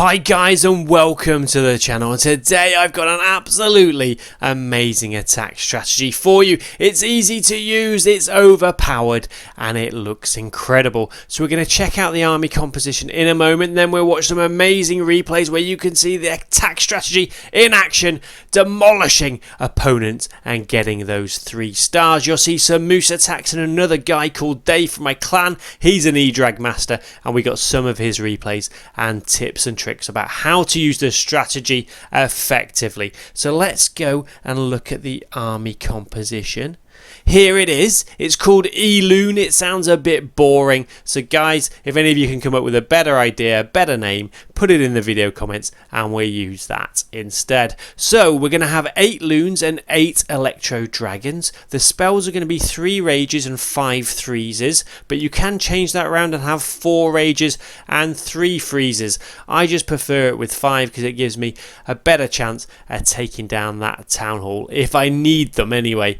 Hi guys and welcome to the channel. Today I've got an absolutely amazing attack strategy for you. It's easy to use, it's overpowered and it looks incredible. So we're going to check out the army composition in a moment, then we'll watch some amazing replays where you can see the attack strategy in action, demolishing opponents and getting those 3 stars. You'll see some moose attacks and another guy called Dave from my clan. He's an E-Drag master and we got some of his replays and tips and tricks about how to use the strategy effectively. So let's go and look at the army composition. Here it is. It's called E-Loon. It sounds a bit boring. So guys, if any of you can come up with a better idea, better name, put it in the video comments and we'll use that instead. So we're going to have 8 Loons and 8 Electro Dragons. The spells are going to be 3 Rages and 5 Freezes, but you can change that around and have 4 Rages and 3 Freezes. I just prefer it with 5 because it gives me a better chance at taking down that town hall if I need them anyway.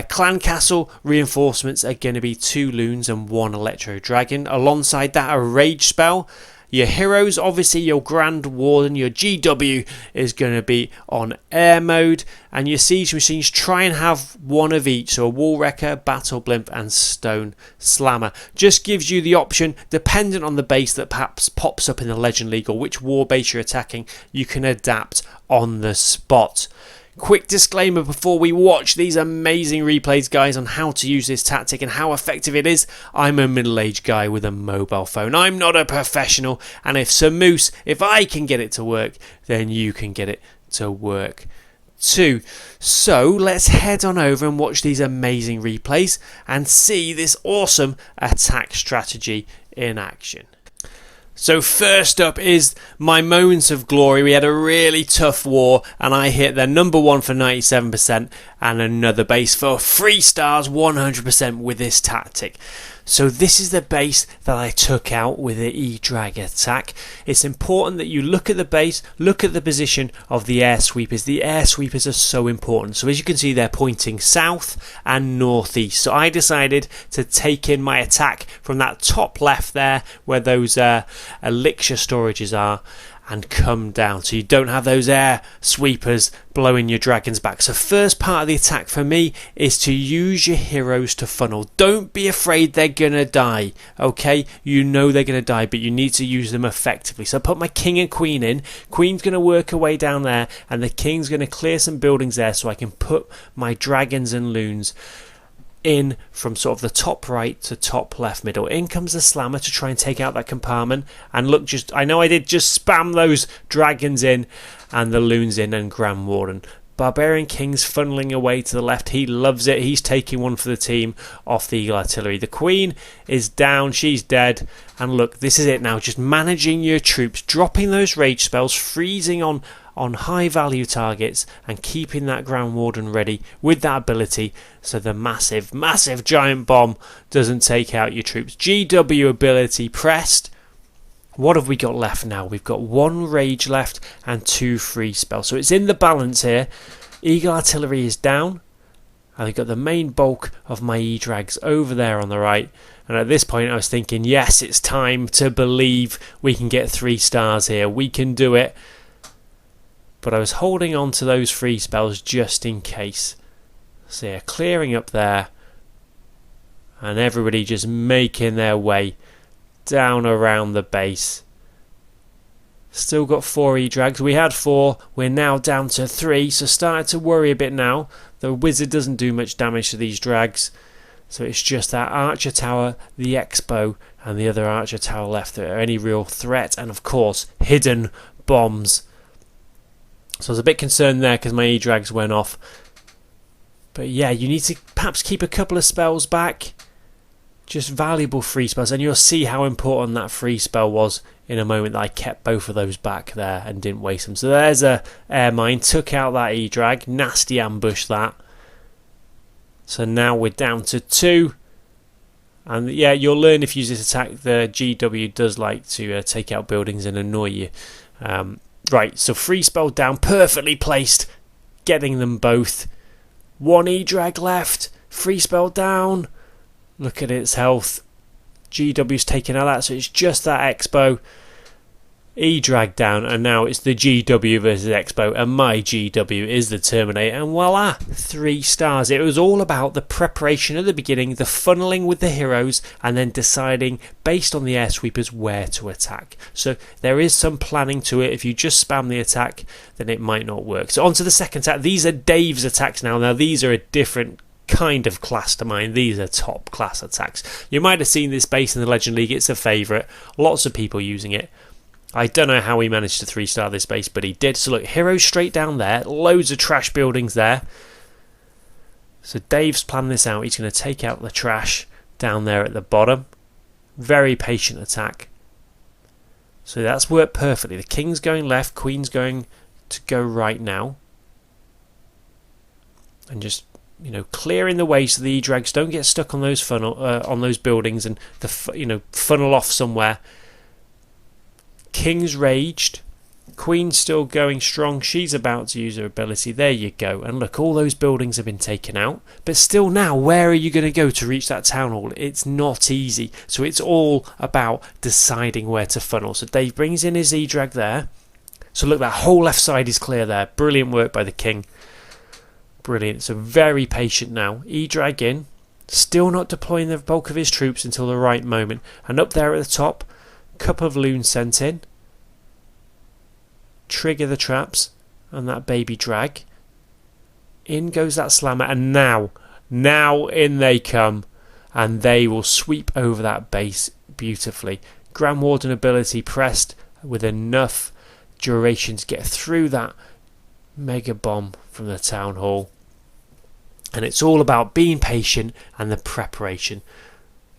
Clan Castle reinforcements are going to be 2 Loons and 1 Electro Dragon. Alongside that, a Rage spell. Your heroes, obviously your Grand Warden, your GW is going to be on air mode, and your siege machines try and have 1 of each, so a Wall Wrecker, Battle Blimp and Stone Slammer. Just gives you the option, dependent on the base that perhaps pops up in the Legend League or which war base you're attacking, you can adapt on the spot. Quick disclaimer before we watch these amazing replays, guys, on how to use this tactic and how effective it is. I'm a middle-aged guy with a mobile phone. I'm not a professional, and if Sir Moose, if I can get it to work, then you can get it to work too. So let's head on over and watch these amazing replays and see this awesome attack strategy in action. So first up is my moments of glory. We had a really tough war and I hit their number 1 for 97% and another base for 3 stars 100% with this tactic. So this is the base that I took out with the E-Drag attack. It's important that you look at the base, look at the position of the air sweepers. The air sweepers are so important. So as you can see, they're pointing south and northeast. So I decided to take in my attack from that top left there where those elixir storages are, and come down so you don't have those air sweepers blowing your dragons back. So first part of the attack for me is to use your heroes to funnel. Don't be afraid they're gonna die, okay? You know they're gonna die, but you need to use them effectively. So I put my king and queen in. Queen's gonna work her way down there and the king's gonna clear some buildings there so I can put my dragons and loons in from sort of the top right to top left middle. In comes the slammer to try and take out that compartment, and look, I know I did just spam those dragons in and the loons in and Grand Warden. Barbarian King's funneling away to the left. He loves it. He's taking one for the team off the Eagle Artillery. The Queen is down. She's dead. And look, this is it now. Just managing your troops, dropping those rage spells, freezing on high value targets and keeping that Grand Warden ready with that ability so the massive giant bomb doesn't take out your troops. GW ability pressed. What have we got left now? We've got 1 rage left and 2 free spells. So it's in the balance here. Eagle Artillery is down. I've got the main bulk of my E-Drags over there on the right. And at this point I was thinking, yes, it's time to believe we can get 3 stars here. We can do it. But I was holding on to those free spells just in case. So yeah, clearing up there. And everybody just making their way down around the base. Still got 4 E-Drags. We had 4. We're now down to 3. So starting to worry a bit now. The wizard doesn't do much damage to these drags. So it's just that archer tower, the expo, and the other archer tower left that are any real threat. And of course, hidden bombs. So I was a bit concerned there because my E-Drags went off. But yeah, you need to perhaps keep a couple of spells back. Just valuable free spells. And you'll see how important that free spell was in a moment that I kept both of those back there and didn't waste them. So there's a air mine. Took out that E-Drag. Nasty ambush that. So now we're down to 2. And yeah, you'll learn if you use this attack. The GW does like to take out buildings and annoy you. Right, so free spell down, perfectly placed, getting them both. 1 E-Drag left, free spell down. Look at its health. GW's taken out that, so it's just that expo. E-drag down, and now it's the GW versus Expo, and my GW is the Terminator, and voila, 3 stars. It was all about the preparation at the beginning, the funneling with the heroes, and then deciding based on the air sweepers where to attack. So there is some planning to it. If you just spam the attack, then it might not work. So on to the second attack. These are Dave's attacks now. Now these are a different kind of class to mine. These are top class attacks. You might have seen this base in the Legend League. It's a favourite. Lots of people using it. I don't know how he managed to 3-star this base, but he did. So look, heroes straight down there. Loads of trash buildings there. So Dave's planned this out. He's going to take out the trash down there at the bottom. Very patient attack. So that's worked perfectly. The king's going left. Queen's going to go right now. And just, you know, clearing the way so the E-drags don't get stuck on those on those buildings and funnel off somewhere. King's raged. Queen's still going strong. She's about to use her ability. There you go. And look, all those buildings have been taken out. But still now, where are you going to go to reach that town hall? It's not easy. So it's all about deciding where to funnel. So Dave brings in his E-drag there. So look, that whole left side is clear there. Brilliant work by the king. Brilliant. So very patient now. E-drag in. Still not deploying the bulk of his troops until the right moment. And up there at the top, couple of loons sent in. Trigger the traps and that baby drag. In goes that slammer, and now in they come, and they will sweep over that base beautifully. Grand Warden ability pressed with enough duration to get through that mega bomb from the town hall. And it's all about being patient and the preparation.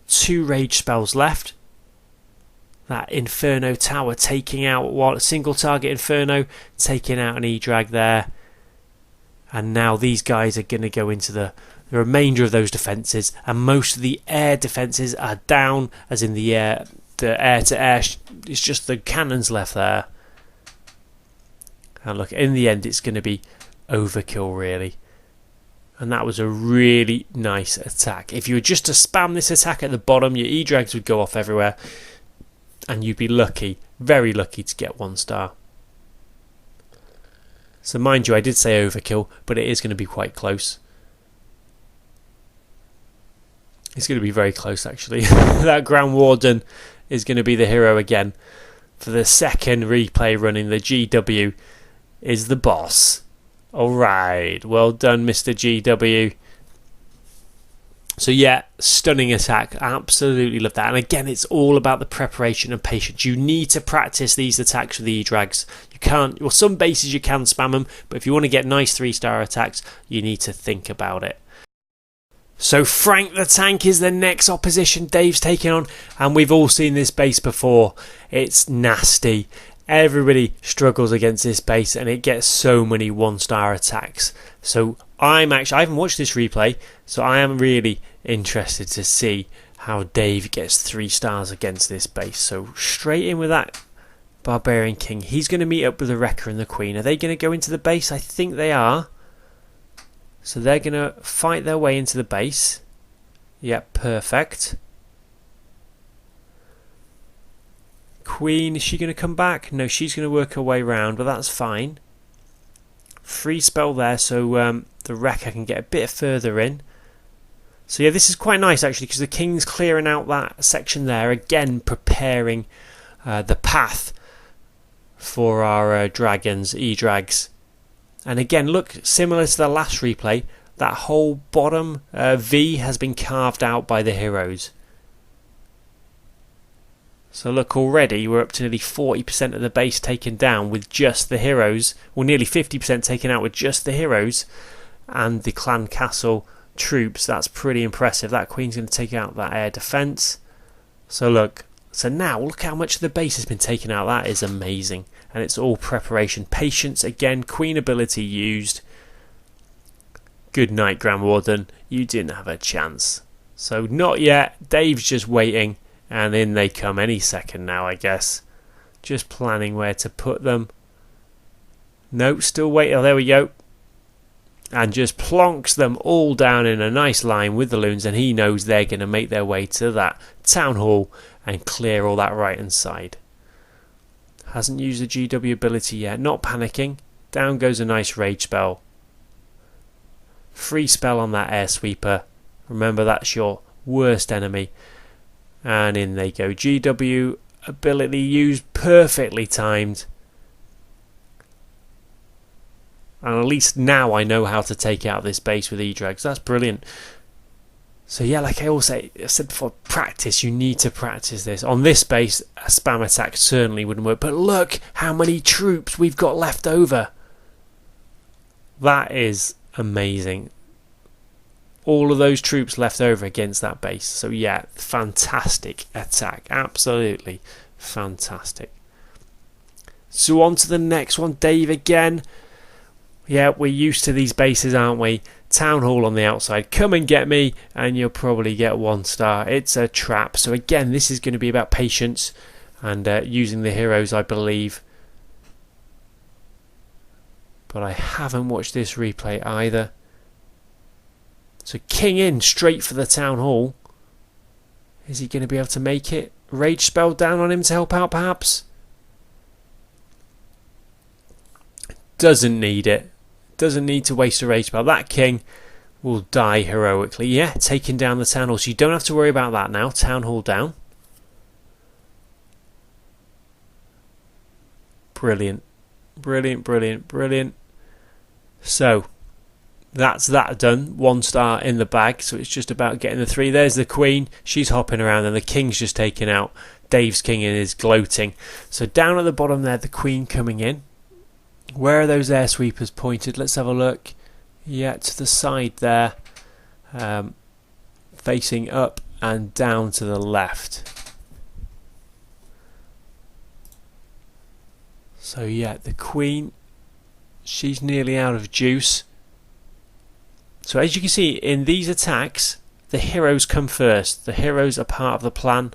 2 rage spells left. That Inferno tower taking out one single target Inferno, taking out an E-drag there. And now these guys are going to go into the remainder of those defences, and most of the air defences are down, as in the air to air. It's just the cannons left there. And look, in the end, it's going to be overkill, really. And that was a really nice attack. If you were just to spam this attack at the bottom, your E-drags would go off everywhere. And you'd be lucky, very lucky, to get 1 star. So mind you, I did say overkill, but it is going to be quite close. It's going to be very close, actually. That Grand Warden is going to be the hero again. For the second replay running, the GW is the boss. Alright, well done, Mr. GW. So yeah, stunning attack. Absolutely love that. And again, it's all about the preparation and patience. You need to practice these attacks with the E-drags. You can't, well, some bases you can spam them, but if you want to get nice 3-star attacks, you need to think about it. So Frank the Tank is the next opposition Dave's taking on, and we've all seen this base before. It's nasty. Everybody struggles against this base, and it gets so many 1-star attacks. So I haven't watched this replay, so I am really interested to see how Dave gets 3 stars against this base. So straight in with that Barbarian King. He's going to meet up with the Wrecker and the Queen. Are they going to go into the base? I think they are. So they're going to fight their way into the base. Yep, perfect. Queen, is she going to come back? No, she's going to work her way around, but that's fine. Free spell there, so the Wrecker can get a bit further in. So yeah, this is quite nice actually, because the King's clearing out that section there, again preparing the path for our dragons, E-drags. And again, look, similar to the last replay, that whole bottom V has been carved out by the heroes. So look, already we're up to nearly 40% of the base taken down with just the heroes, or nearly 50% taken out with just the heroes and the clan castle troops. That's pretty impressive. That Queen's going to take out that air defence. So look, so now look how much of the base has been taken out. That is amazing. And it's all preparation. Patience again, Queen ability used. Good night, Grand Warden. You didn't have a chance. So not yet. Dave's just waiting. And in they come any second now, I guess. Just planning where to put them. Nope, still waiting. Oh, there we go. And just plonks them all down in a nice line with the Loons. And he knows they're going to make their way to that town hall and clear all that right hand side. Hasn't used the GW ability yet. Not panicking. Down goes a nice rage spell. Free spell on that air sweeper. Remember, that's your worst enemy. And in they go. GW ability used, perfectly timed. And at least now I know how to take out this base with E-Drags. That's brilliant. So yeah, like I said before, practice. You need to practice this. On this base, a spam attack certainly wouldn't work. But look how many troops we've got left over. That is amazing. All of those troops left over against that base. So yeah, fantastic attack. Absolutely fantastic. So on to the next one. Dave again. Yeah, we're used to these bases, aren't we? Town Hall on the outside. Come and get me, and you'll probably get 1 star. It's a trap. So again, this is going to be about patience and using the heroes, I believe. But I haven't watched this replay either. So King in, straight for the Town Hall. Is he going to be able to make it? Rage spell down on him to help out, perhaps? Doesn't need it. Doesn't need to waste a rage spell. That king will die heroically. Yeah, taking down the Town Hall. So you don't have to worry about that now. Town Hall down. Brilliant. Brilliant, brilliant, brilliant. So that's that done. 1 star in the bag. So it's just about getting the 3. There's the queen. She's hopping around and the king's just taken out. Dave's king is gloating. So down at the bottom there, the queen coming in. Where are those air sweepers pointed? Let's have a look. Yeah, to the side there. Facing up and down to the left. So yeah, the queen, she's nearly out of juice. So as you can see, in these attacks, the heroes come first. The heroes are part of the plan.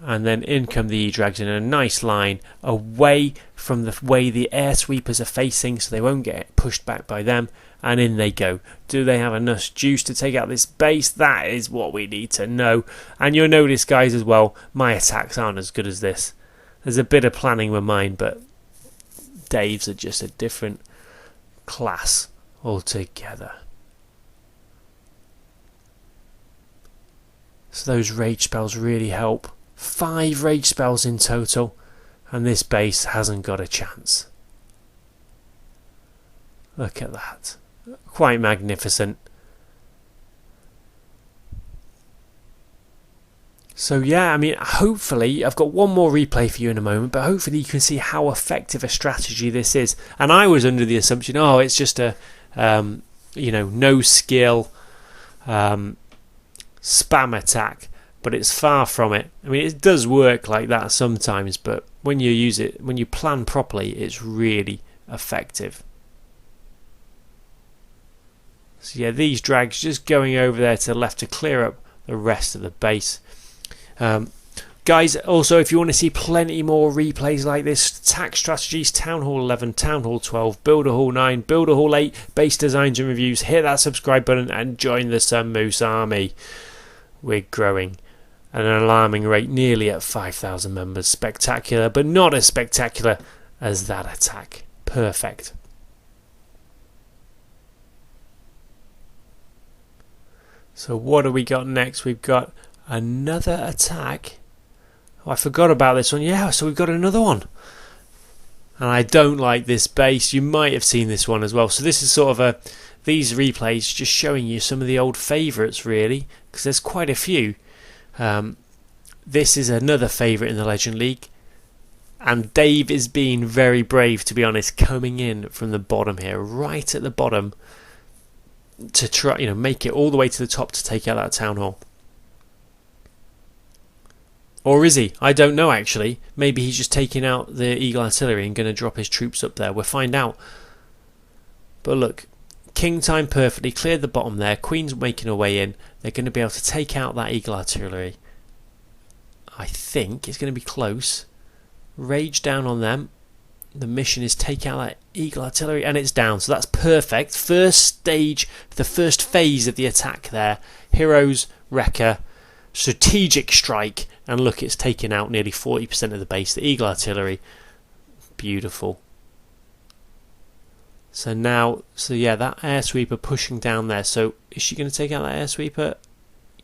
And then in come the E-Drags in a nice line away from the way the air sweepers are facing, so they won't get pushed back by them. And in they go. Do they have enough juice to take out this base? That is what we need to know. And you'll notice, guys, as well, my attacks aren't as good as this. There's a bit of planning with mine, but Dave's are just a different class altogether. So those rage spells really help. 5 rage spells in total, and this base hasn't got a chance. Look at that. Quite magnificent. So yeah, I mean, hopefully, I've got one more replay for you in a moment, but hopefully you can see how effective a strategy this is. And I was under the assumption, oh, it's just a, no skill spam attack. But it's far from it. I mean, it does work like that sometimes, but when you use it, when you plan properly, it's really effective. So yeah, these drags just going over there to the left to clear up the rest of the base. Guys, also, if you want to see plenty more replays like this, attack strategies, Town Hall 11, Town Hall 12, Builder Hall 9, Builder Hall 8, base designs and reviews, hit that subscribe button and join the Sun Moose army. We're growing at an alarming rate, nearly at 5,000 members. Spectacular, but not as spectacular as that attack. Perfect. So what do we got next? We've got another attack. Oh, I forgot about this one. Yeah, so we've got another one. And I don't like this base. You might have seen this one as well. So this is sort of these replays just showing you some of the old favourites, really, because there's quite a few. This is another favourite in the Legend League, and Dave is being very brave, to be honest, coming in from the bottom here, right at the bottom, to try, make it all the way to the top to take out that Town Hall. Or is he? I don't know, actually. Maybe he's just taking out the Eagle Artillery and going to drop his troops up there. We'll find out. But look, King timed perfectly, cleared the bottom there. Queen's making her way in. They're going to be able to take out that Eagle Artillery. I think it's going to be close. Rage down on them. The mission is take out that Eagle Artillery, and it's down. So that's perfect. First stage, the first phase of the attack there. Heroes, Wrecker, strategic strike, and look, it's taken out nearly 40% of the base. The Eagle Artillery, beautiful. So now, yeah, that air sweeper pushing down there. So is she going to take out that air sweeper?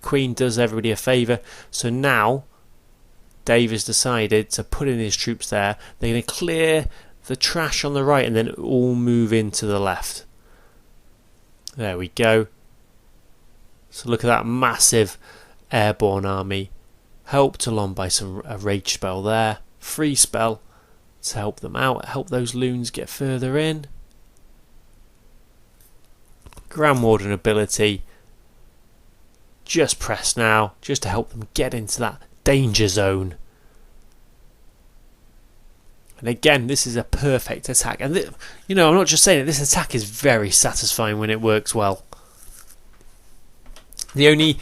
Queen does everybody a favour. So now Dave has decided to put in his troops there. They're going to clear the trash on the right and then all move into the left. There we go. So look at that massive airborne army, helped along by a rage spell there, free spell to help them out, help those loons get further in. Grand Warden ability, just press now, just to help them get into that danger zone. And again, this is a perfect attack, and I'm not just saying it, this attack is very satisfying when it works well. The only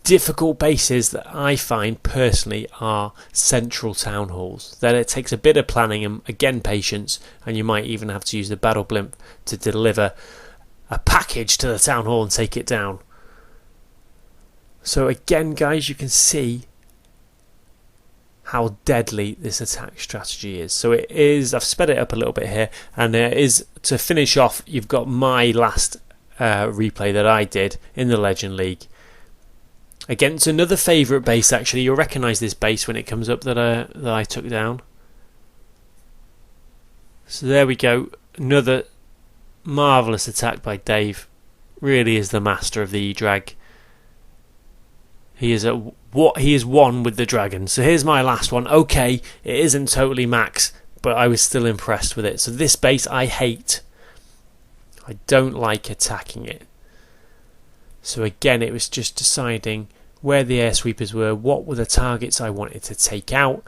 difficult bases that I find personally are central town halls. Then it takes a bit of planning and again patience, and you might even have to use the battle blimp to deliver a package to the town hall and take it down. So again, guys, you can see how deadly this attack strategy is. So it is, I've sped it up a little bit here, and it is, to finish off, you've got my last replay that I did in the Legend League against another favourite base. Actually, you'll recognise this base when it comes up that I took down. So there we go, another marvellous attack by Dave. Really is the master of the E-Drag. He is one with the dragon. So here's my last one. Okay, it isn't totally max, but I was still impressed with it. So this base I hate. I don't like attacking it. So again, it was just deciding where the air sweepers were, what were the targets I wanted to take out,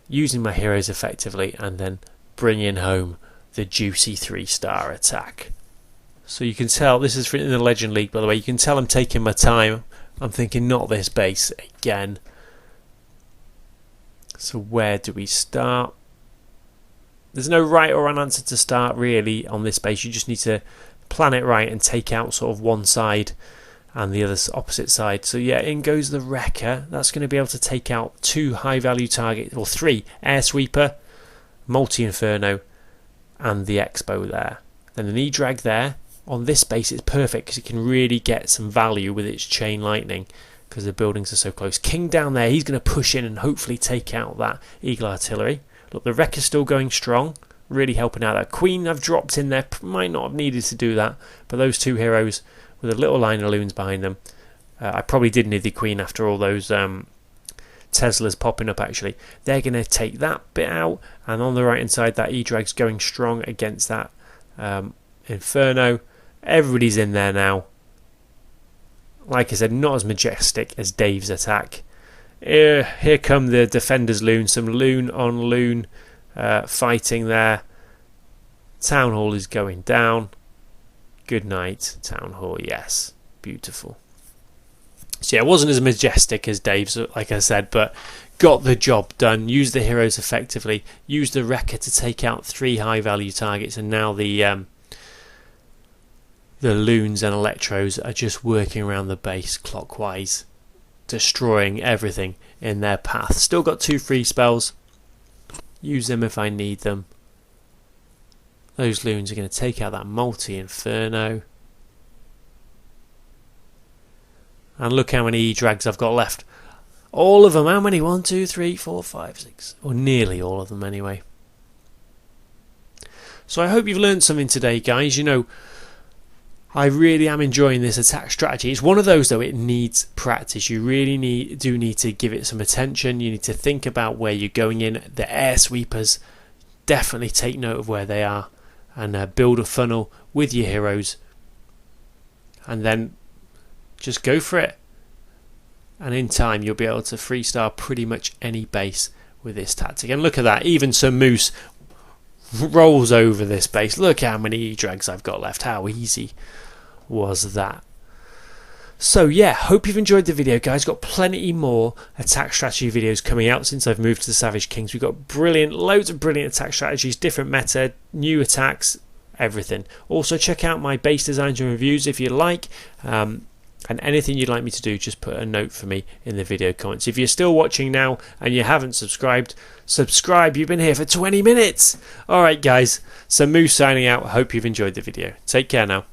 using my heroes effectively, and then bringing home the juicy 3-star attack. So you can tell, this is in the Legend League by the way, you can tell I'm taking my time. I'm thinking not this base again. So where do we start? There's no right or wrong answer to start really on this base. You just need to plan it right and take out sort of one side and the other opposite side. So yeah, in goes the Wrecker. That's going to be able to take out 2 high value targets, or 3, Air Sweeper, Multi-Inferno, and the Expo there. Then an E-Drag there. On this base it's perfect because it can really get some value with its Chain Lightning because the buildings are so close. King down there, he's going to push in and hopefully take out that Eagle Artillery. Look, the Wrecker's still going strong, really helping out. That Queen I've dropped in there, might not have needed to do that, but those 2 heroes with a little line of loons behind them, I probably did need the Queen after all those Teslas popping up actually. They're going to take that bit out, and on the right hand side that E-Drag's going strong against that Inferno. Everybody's in there now. Like I said, not as majestic as Dave's attack. Here come the Defenders Loon. Some loon on loon fighting there. Town Hall is going down. Good night, Town Hall. Yes, beautiful. So yeah, it wasn't as majestic as Dave's, like I said, but got the job done. Used the heroes effectively. Used the Wrecker to take out 3 high value targets, and now the Loons and Electros are just working around the base clockwise, destroying everything in their path. Still got 2 free spells. Use them if I need them. Those Loons are going to take out that Multi-Inferno. And look how many E-Drags I've got left. All of them. How many? 1, 2, 3, 4, 5, 6. Or nearly all of them anyway. So I hope you've learned something today, guys. I really am enjoying this attack strategy. It's one of those though, it needs practice. You really do need to give it some attention. You need to think about where you're going in. The air sweepers, definitely take note of where they are and build a funnel with your heroes, and then just go for it. And in time you'll be able to 3-star pretty much any base with this tactic. And look at that, even some Moose rolls over this base. Look how many E-Drags I've got left. How easy was that? So yeah, hope you've enjoyed the video, guys. Got plenty more attack strategy videos coming out since I've moved to the Savage Kings. We've got loads of brilliant attack strategies, different meta, new attacks, everything. Also check out my base designs and reviews if you like. And anything you'd like me to do, just put a note for me in the video comments. If you're still watching now and you haven't subscribed, subscribe. You've been here for 20 minutes. Alright guys, so Moose signing out. Hope you've enjoyed the video. Take care now.